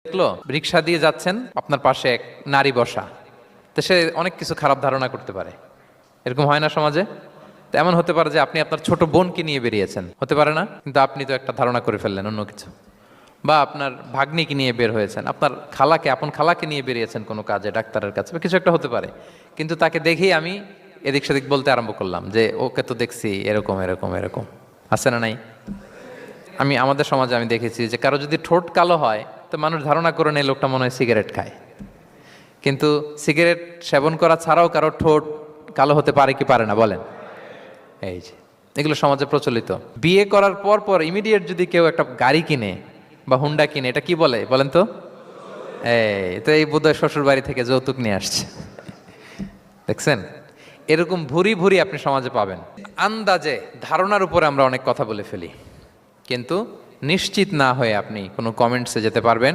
দেখলো রিক্সা দিয়ে যাচ্ছেন, আপনার পাশে এক নারী বসা, তো সে অনেক কিছু খারাপ ধারণা করতে পারে। এরকম হয় না সমাজে? তো এমন হতে পারে যে আপনি আপনার ছোট বোনকে নিয়ে বেরিয়েছেন, হতে পারে না? কিন্তু আপনি তো একটা ধারণা করে ফেললেন অন্য কিছু। বা আপনার ভাগ্নিকে নিয়ে বের হয়েছেন, আপনার খালাকে, আপন খালাকে নিয়ে বেরিয়েছেন কোনো কাজে, ডাক্তারের কাছে বা কিছু একটা হতে পারে। কিন্তু তাকে দেখেই আমি এদিক সেদিক বলতে আরম্ভ করলাম যে ওকে তো দেখছি এরকম এরকম এরকম। আছে না নাই? আমাদের সমাজে আমি দেখেছি যে কারো যদি ঠোঁট কালো হয় তো মানুষ ধারণা করে নেয় লোকটা মনে হয় সিগারেট খায়। কিন্তু সিগারেট সেবন করা ছাড়াও কারো ঠোঁট কালো হতে পারে কি পারে না বলেন? এই যে এগুলো সমাজে প্রচলিত। বিয়ে করার পর পর ইমিডিয়েট যদি কেউ একটা গাড়ি কিনে বা হুন্ডা কিনে, এটা কি বলে বলেন তো? এই তো এই বোধহয় শ্বশুর বাড়ি থেকে যৌতুক নিয়ে আসছে। দেখছেন? এরকম ভুরি ভুরি আপনি সমাজে পাবেন। আন্দাজে ধারণার উপরে আমরা অনেক কথা বলে ফেলি, কিন্তু নিশ্চিত না হয়ে আপনি কোনো কমেন্টসে যেতে পারবেন